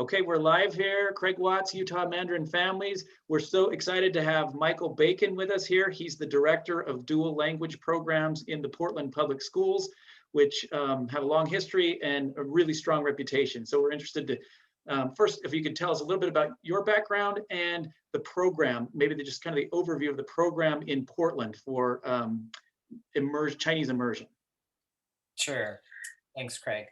Okay, we're live here. Craig Watts, Utah Mandarin Families. We're so excited to have Michael Bacon with us here. He's the Director of Dual Language Programs in the Portland Public Schools, which have a long history and a really strong reputation. So we're interested to, first, if you could tell us a little bit about your background and the program, maybe just kind of the overview of the program in Portland for Chinese immersion. Sure. Thanks, Craig.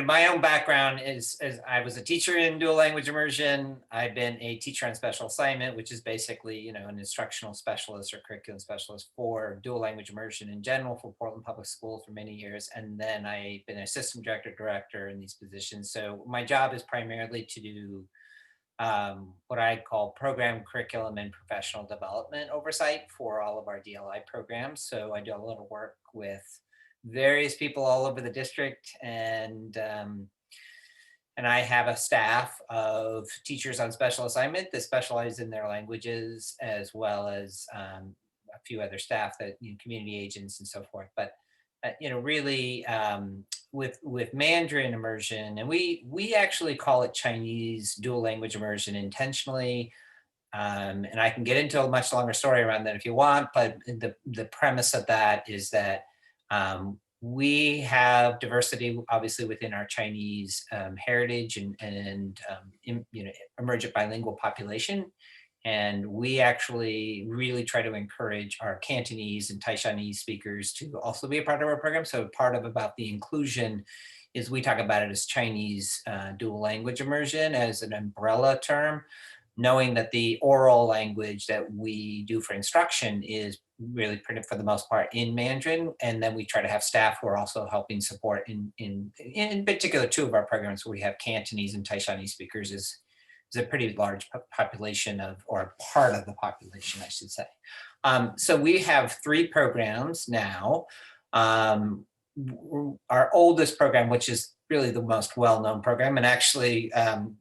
My own background is I was a teacher in dual language immersion. I've been a teacher on special assignment, which is basically, an instructional specialist or curriculum specialist for dual language immersion in general for Portland Public Schools for many years. And then I've been assistant director in these positions. So my job is primarily to do what I call program, curriculum, and professional development oversight for all of our DLI programs. So I do a lot of work with various people all over the district, and I have a staff of teachers on special assignment that specialize in their languages, as well as a few other staff that community agents and so forth. But really with Mandarin immersion, and we actually call it Chinese dual language immersion intentionally. And I can get into a much longer story around that if you want, but the premise of that is that we have diversity, obviously, within our Chinese heritage and emergent bilingual population. And we actually really try to encourage our Cantonese and Taishanese speakers to also be a part of our program. So part of about the inclusion is we talk about it as Chinese dual language immersion as an umbrella term, knowing that the oral language that we do for instruction is really printed for the most part in Mandarin. And then we try to have staff who are also helping support in particular two of our programs where we have Cantonese and Taishanese speakers is a pretty large population or part of the population, I should say. So we have 3 programs now. Our oldest program, which is really the most well-known program, and actually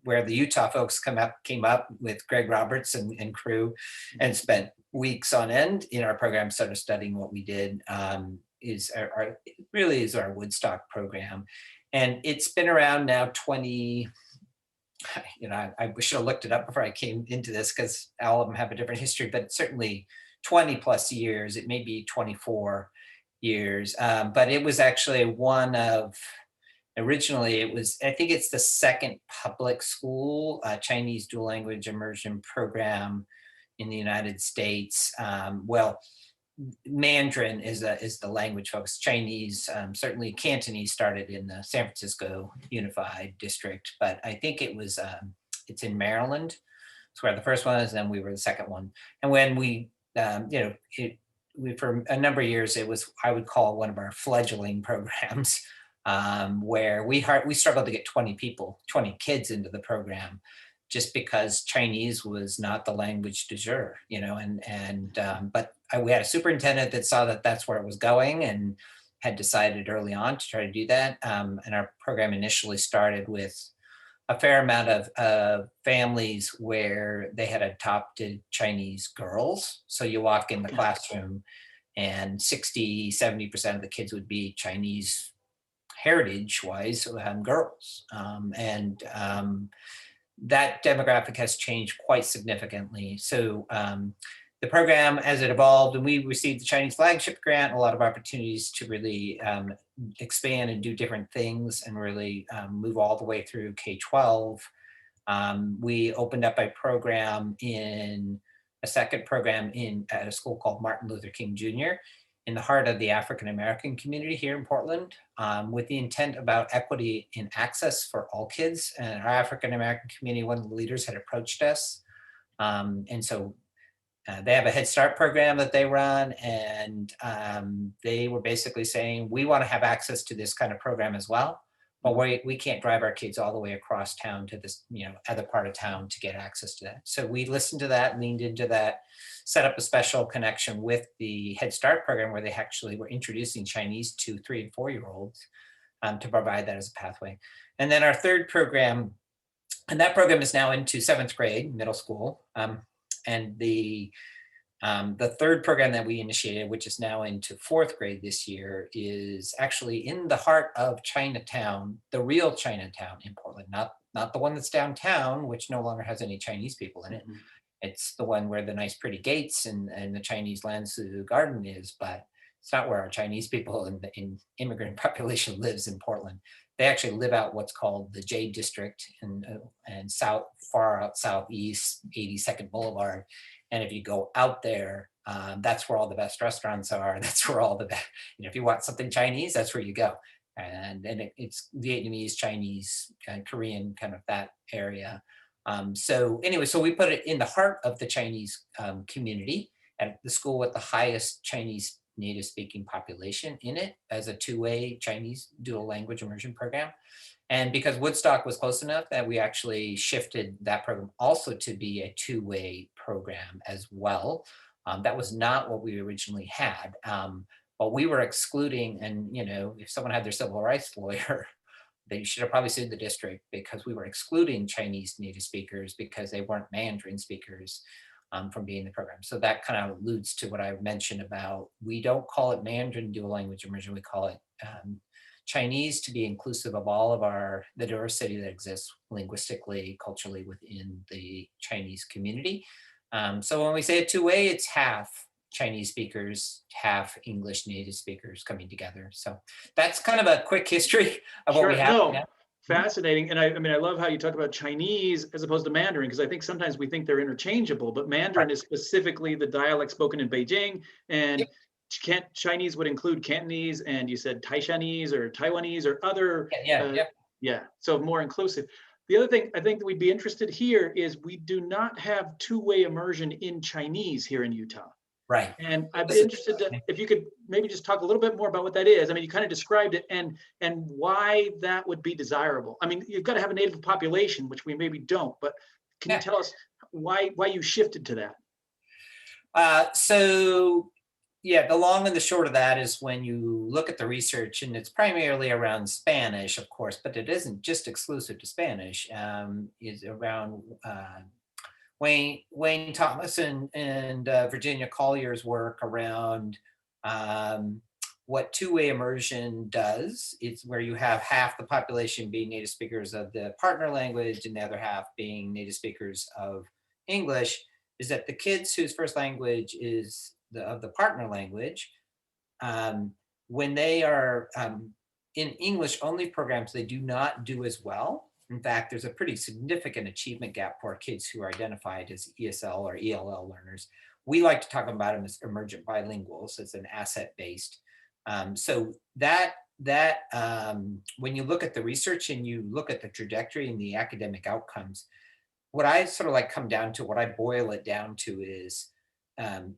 where the Utah folks came up with Greg Roberts and crew and spent weeks on end in our program, started studying what we did, is our Woodstock program. And it's been around now 20, I should have looked it up before I came into this because all of them have a different history, but certainly 20 plus years, it may be 24 years. But it was actually originally I think it's the second public school Chinese dual language immersion program in the United States. Mandarin is the language folks. Chinese, certainly Cantonese started in the San Francisco Unified District, but I think it's in Maryland. It's where the first one is, and then we were the second one. And when we for a number of years, I would call one of our fledgling programs, where we struggled to get 20 kids into the program, just because Chinese was not the language du jour, but we had a superintendent that saw that that's where it was going and had decided early on to try to do that. And our program initially started with a fair amount of families where they had adopted Chinese girls. So you walk in the classroom and 60-70% of the kids would be Chinese heritage-wise girls. That demographic has changed quite significantly. So the program, as it evolved, and we received the Chinese flagship grant, a lot of opportunities to really expand and do different things and really move all the way through K-12. We opened up a second program at a school called Martin Luther King Jr. in the heart of the African American community here in Portland, with the intent about equity in access for all kids. And our African American community, one of the leaders had approached us. And so they have a Head Start program that they run, and they were basically saying, we want to have access to this kind of program as well, but we can't drive our kids all the way across town to this other part of town to get access to that. So we listened to that, leaned into that, set up a special connection with the Head Start program where they actually were introducing Chinese to 3- and 4-year-olds to provide that as a pathway. And then our third program, and that program is now into 7th grade, middle school. And the The third program that we initiated, which is now into fourth grade this year, is actually in the heart of Chinatown, the real Chinatown in Portland, not the one that's downtown, which no longer has any Chinese people in it. Mhm. It's the one where the nice pretty gates and the Chinese Lansu garden is, but it's not where our Chinese people and the immigrant population lives in Portland. They actually live out what's called the J District and far out southeast, 82nd Boulevard. And if you go out there, that's where all the best restaurants are. That's where all the best, if you want something Chinese, that's where you go. And it's Vietnamese, Chinese, Korean, kind of that area. So anyway, so we put it in the heart of the Chinese community at the school with the highest Chinese native speaking population in it as a two-way Chinese dual language immersion program. And because Woodstock was close enough that we actually shifted that program also to be a two-way program as well. That was not what we originally had. But we were excluding, and if someone had their civil rights lawyer, they should have probably sued the district because we were excluding Chinese native speakers because they weren't Mandarin speakers from being in the program. So that kind of alludes to what I mentioned about, we don't call it Mandarin dual language immersion, we call it Chinese to be inclusive of all of the diversity that exists linguistically, culturally within the Chinese community. So when we say a two-way, it's half Chinese speakers, half English native speakers coming together. So that's kind of a quick history of what we have. No, now. fascinating. And I mean, I love how you talk about Chinese as opposed to Mandarin, because I think sometimes we think they're interchangeable, but Mandarin Right. is specifically the dialect spoken in Beijing, and Yep. Chinese would include Cantonese, and you said Taishanese or Taiwanese or other, Yeah. yeah, so more inclusive. The other thing I think that we'd be interested here is we do not have two-way immersion in Chinese here in Utah. Right. And I'd be This is- interested to, if you could maybe just talk a little bit more about what that is. I mean, you kind of described it and why that would be desirable. I mean, you've got to have a native population, which we maybe don't, but can you tell us why you shifted to that? So yeah, the long and the short of that is when you look at the research, and it's primarily around Spanish, of course, but it isn't just exclusive to Spanish, is around Wayne Thomas and Virginia Collier's work around what two-way immersion does. It's where you have half the population being native speakers of the partner language and the other half being native speakers of English, is that the kids whose first language is of the partner language, when they are in English only programs, they do not do as well. In fact, there's a pretty significant achievement gap for kids who are identified as ESL or ELL learners. We like to talk about them as emergent bilinguals. It's an asset-based. So that when you look at the research and you look at the trajectory and the academic outcomes, what I sort of like come down to, what I boil it down to is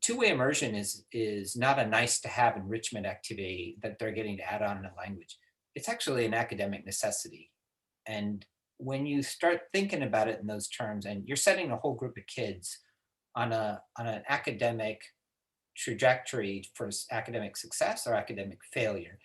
two-way immersion is not a nice to have enrichment activity that they're getting to add on in a language. It's actually an academic necessity. And when you start thinking about it in those terms, and you're setting a whole group of kids on an academic trajectory for academic success or academic failure.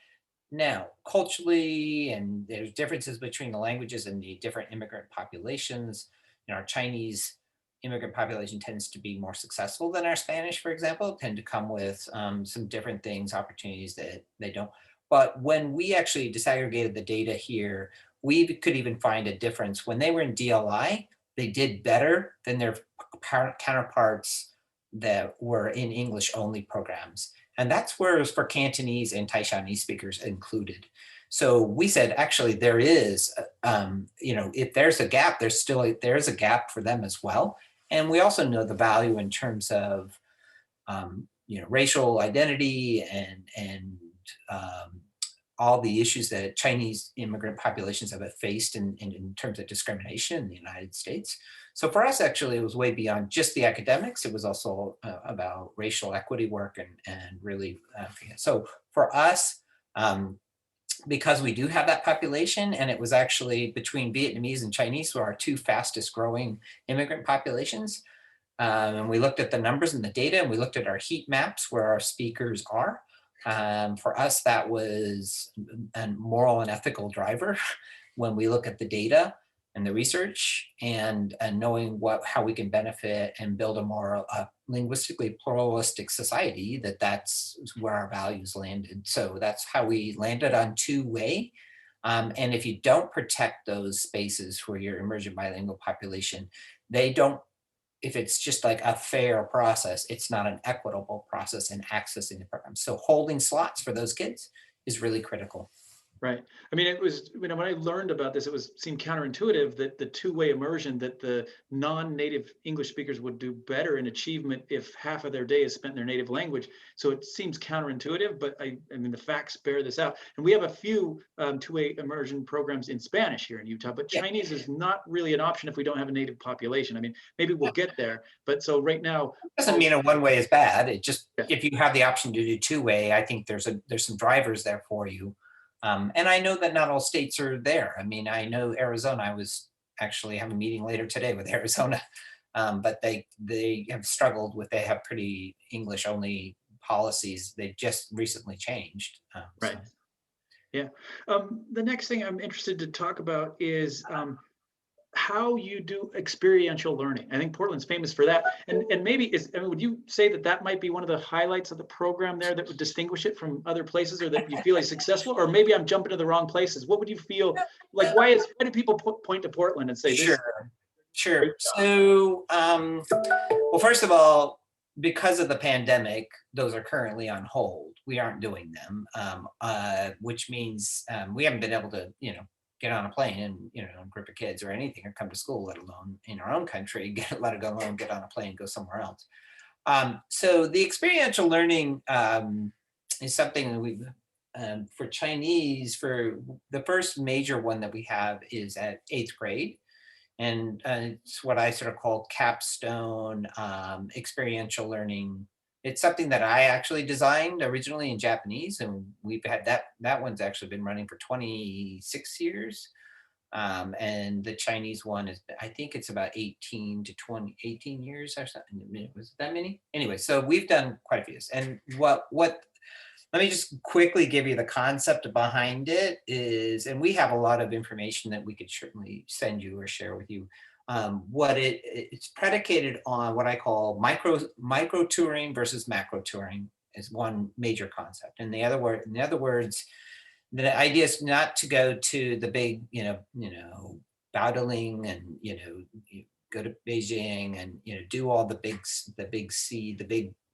Now, culturally, and there's differences between the languages and the different immigrant populations. Our Chinese immigrant population tends to be more successful than our Spanish, for example, tend to come with some different things, opportunities that they don't. But when we actually disaggregated the data here, we could even find a difference. When they were in DLI, they did better than their counterparts that were in English only programs. And that's where it was for Cantonese and Taishanese speakers included. So we said, actually, there is, if there's a gap, there's a gap for them as well. And we also know the value in terms of, racial identity and all the issues that Chinese immigrant populations have faced in terms of discrimination in the United States. So for us, actually, it was way beyond just the academics. It was also about racial equity work and really, so for us, because we do have that population, and it was actually between Vietnamese and Chinese, who are our two fastest growing immigrant populations. And we looked at the numbers and the data, and we looked at our heat maps where our speakers are. For us, that was a moral and ethical driver when we look at the data. and the research, and knowing how we can benefit and build a more linguistically pluralistic society, that's where our values landed. So that's how we landed on Twoway. And if you don't protect those spaces for your emergent bilingual population, they don't, if it's just like a fair process, it's not an equitable process in accessing the program. So holding slots for those kids is really critical. Right. I mean, it was, when I learned about this, seemed counterintuitive that the two-way immersion, that the non-native English speakers would do better in achievement if half of their day is spent in their native language. So it seems counterintuitive, but I mean, the facts bear this out. And we have a few two-way immersion programs in Spanish here in Utah, but Chinese is not really an option if we don't have a native population. I mean, maybe we'll get there, but so right now. Doesn't mean a one way is bad. It just, if you have the option to do two-way, I think there's some drivers there for you. And I know that not all states are there. I mean, I know Arizona, I was actually having a meeting later today with Arizona, but they have struggled with, they have pretty English only policies. They've just recently changed. Right. So. Yeah. The next thing I'm interested to talk about is how you do experiential learning. I think Portland's famous for that. And maybe would you say that might be one of the highlights of the program there that would distinguish it from other places, or that you feel is successful? Or maybe I'm jumping to the wrong places. What would you feel like? Why do people point to Portland and say this? Sure. So, well, first of all, because of the pandemic, those are currently on hold. We aren't doing them, which means we haven't been able to, get on a plane and, a group of kids or anything, or come to school, let alone in our own country, let it go alone, get on a plane, go somewhere else. So the experiential learning is something that we've, for Chinese, for the first major one that we have is at 8th grade. And it's what I sort of call capstone experiential learning. It's something that I actually designed originally in Japanese, and we've had that one's actually been running for 26 years. And the Chinese one is, I think it's about 18 years or something. Was it that many? Anyway, so we've done quite a few. And what let me just quickly give you the concept behind it is, and we have a lot of information that we could certainly send you or share with you. It's predicated on what I call micro touring versus macro touring is one major concept. In other words, the idea is not to go to the big, Baodaling and, you go to Beijing and, do all the big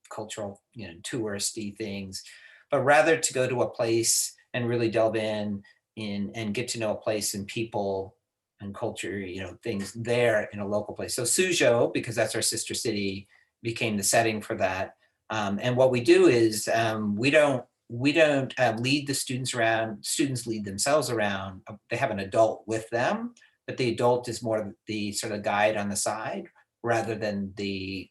cultural, touristy things, but rather to go to a place and really delve in and get to know a place and people and culture, things there in a local place. So Suzhou, because that's our sister city, became the setting for that. And what we do is we don't lead the students around. Students lead themselves around. They have an adult with them, but the adult is more the sort of guide on the side rather than the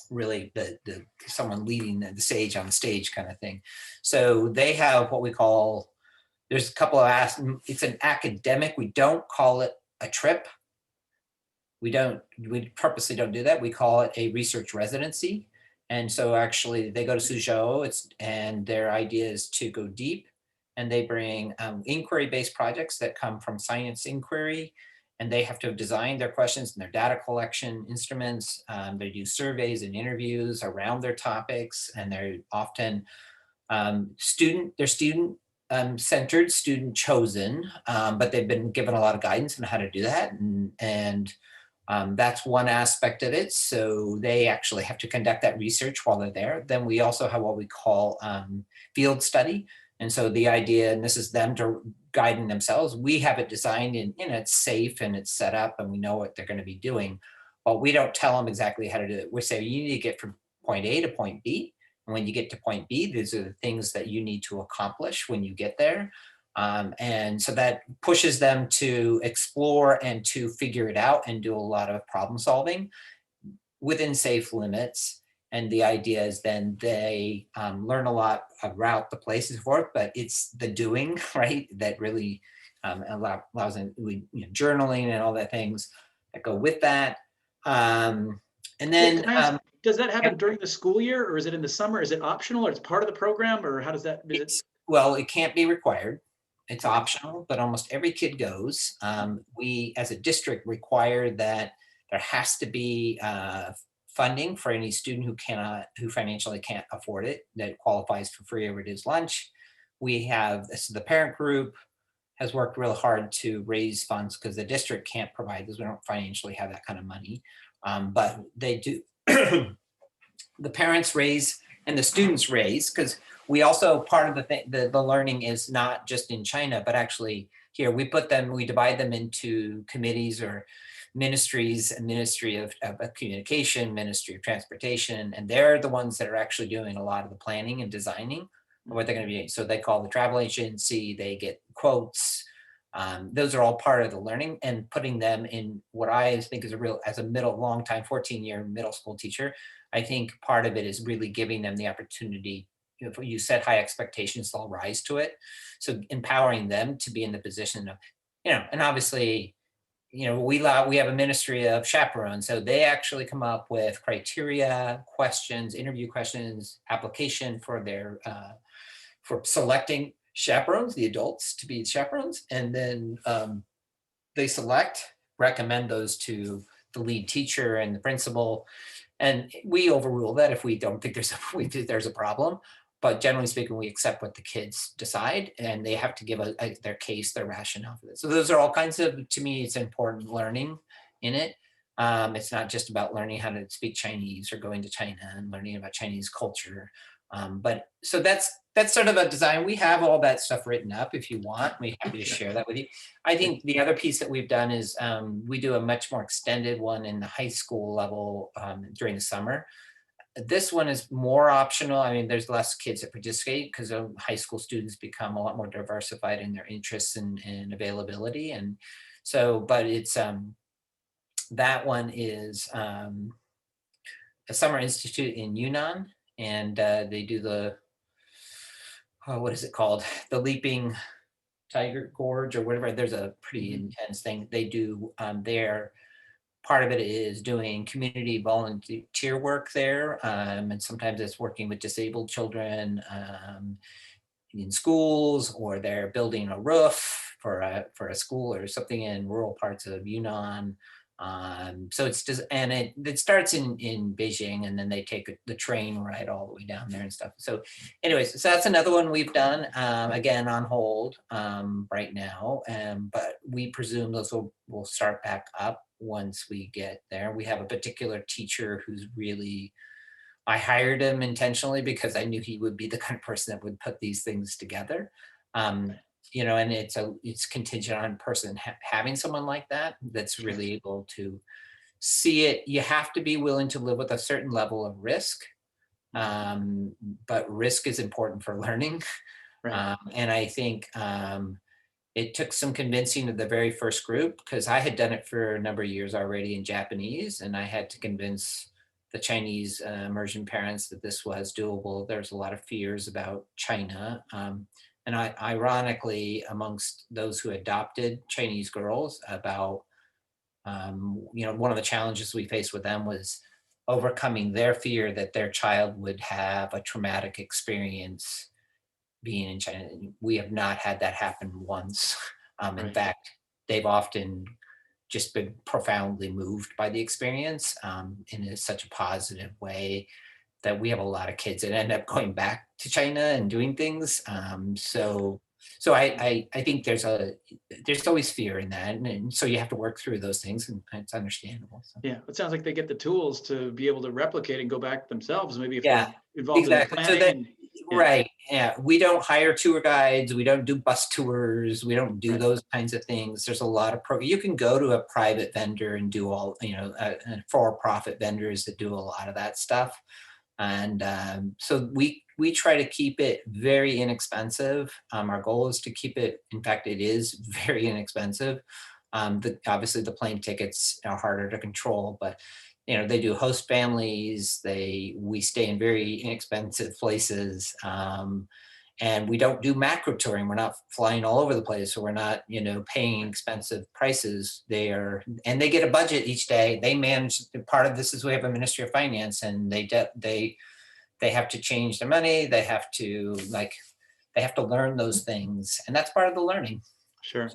really the someone leading the stage on the stage kind of thing. So they have what we call, there's a couple of it's an academic. We don't call it a trip. We purposely don't do that. We call it a research residency. And so actually they go to Suzhou, and their idea is to go deep, and they bring inquiry-based projects that come from science inquiry, and they have to have designed their questions and their data collection instruments. They do surveys and interviews around their topics, and they're often student centered, student chosen, but they've been given a lot of guidance on how to do that. And that's one aspect of it. So they actually have to conduct that research while they're there. Then we also have what we call field study. And so the idea, and this is them guiding themselves, we have it designed and it's safe and it's set up and we know what they're going to be doing, but we don't tell them exactly how to do it. We say, you need to get from point A to point B. And when you get to point B, these are the things that you need to accomplish when you get there. And so that pushes them to explore and to figure it out and do a lot of problem solving within safe limits. And the idea is then they learn a lot about the places for it, but it's the doing, right, that really allows them, journaling and all that things that go with that. And then does that happen during the school year, or is it in the summer? Is it optional, or it's part of the program, or how does that? Well, it can't be required. It's optional, but almost every kid goes. We, as a district, require that there has to be funding for any student who financially can't afford it, that qualifies for free or reduced lunch. We have, this is the parent group has worked real hard to raise funds because the district can't provide this. We don't financially have that kind of money, but they do. The parents raise and the students raise, because we also, part of the thing, the learning is not just in China, but actually here. We divide them into committees or ministries, a ministry of communication, ministry of transportation, and they're the ones that are actually doing a lot of the planning and designing of what they're going to be doing. So they call the travel agency, they get quotes. Those are all part of the learning, and putting them in what I think is as a long time, 14-year middle school teacher, I think part of it is really giving them the opportunity. If you set high expectations, they'll rise to it. So empowering them to be in the position of, and obviously, we have a ministry of chaperones. So they actually come up with criteria, questions, interview questions, application for for selecting chaperones, the adults to be chaperones. And then they recommend those to the lead teacher and the principal. And we overrule that if we don't think there's a problem. But generally speaking, we accept what the kids decide, and they have to give their case, their rationale for this. So those are all kinds of, to me, it's important learning in it. It's not just about learning how to speak Chinese or going to China and learning about Chinese culture. But so that's sort of a design. We have all that stuff written up. If you want, we're happy to share that with you. I think the other piece that we've done is we do a much more extended one in the high school level during the summer. This one is more optional. I mean, there's less kids that participate because high school students become a lot more diversified in their interests and availability. And so, but it's that one is a summer institute in Yunnan, and they do the what is it called? The Leaping Tiger Gorge or whatever. There's a pretty intense thing they do there. Part of it is doing community volunteer work there, and sometimes it's working with disabled children in schools, or they're building a roof for a school or something in rural parts of Yunnan. So it's just, and it starts in Beijing, and then they take the train ride all the way down there and stuff. So anyways, so that's another one we've done, again, on hold right now. But we presume those will start back up once we get there. We have a particular teacher who's really, I hired him intentionally because I knew he would be the kind of person that would put these things together. And it's contingent on a person having someone like that that's really able to see it. You have to be willing to live with a certain level of risk, but risk is important for learning. Right. And I think it took some convincing of the very first group, because I had done it for a number of years already in Japanese, and I had to convince the Chinese immersion parents that this was doable. There's a lot of fears about China. And ironically, amongst those who adopted Chinese girls, about, one of the challenges we faced with them was overcoming their fear that their child would have a traumatic experience being in China. We have not had that happen once. In fact, they've often just been profoundly moved by the experience in such a positive way that we have a lot of kids that end up going back to China and doing things. So I think there's always fear in that, and so you have to work through those things, and it's understandable. So. Yeah, it sounds like they get the tools to be able to replicate and go back themselves. Maybe if they're involved in planning. Right. Yeah. We don't hire tour guides. We don't do bus tours. We don't do those kinds of things. There's a lot of you can go to a private vendor and do all, for-profit vendors that do a lot of that stuff. And so we try to keep it very inexpensive. Our goal is to keep it, in fact, it is very inexpensive. Obviously the plane tickets are harder to control, but they do host families. We stay in very inexpensive places, and we don't do macro touring. We're not flying all over the place, so we're not paying expensive prices. And they get a budget each day. They manage. Part of this is we have a Ministry of Finance, and they have to change their money. They have to they have to learn those things, and that's part of the learning. Sure.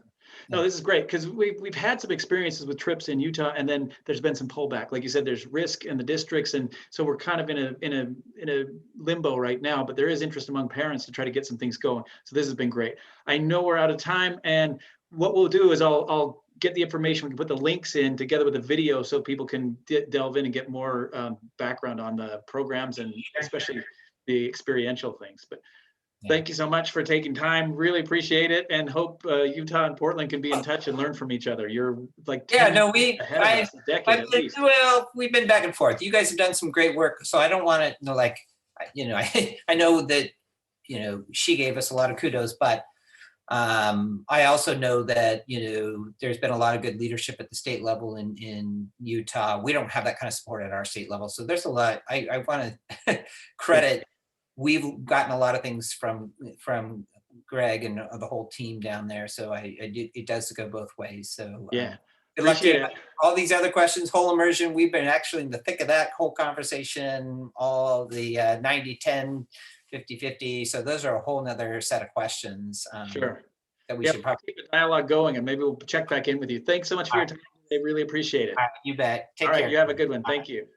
No, this is great because we've had some experiences with trips in Utah, and then there's been some pullback. Like you said, there's risk in the districts, and so we're kind of in a limbo right now. But there is interest among parents to try to get some things going. So this has been great. I know we're out of time, and what we'll do is I'll get the information. We can put the links in together with the video so people can delve in and get more background on the programs and especially the experiential things. But thank you so much for taking time. Really appreciate it, and hope Utah and Portland can be in touch and learn from each other. You're like 10 years ahead of us, a decade at least. Well, we've been back and forth. You guys have done some great work, so I don't want to like, I know that she gave us a lot of kudos, but I also know that there's been a lot of good leadership at the state level in Utah. We don't have that kind of support at our state level, so there's a lot. I want to credit. We've gotten a lot of things from Greg and the whole team down there. So it does go both ways. So yeah, good luck to you. All these other questions, whole immersion, we've been actually in the thick of that whole conversation, all the 90-10, 50-50. So those are a whole nother set of questions. Sure. That we should probably keep the dialogue going, and maybe we'll check back in with you. Thanks so much for your time. I really appreciate it. You bet. Take care. You have a good one. Thank you.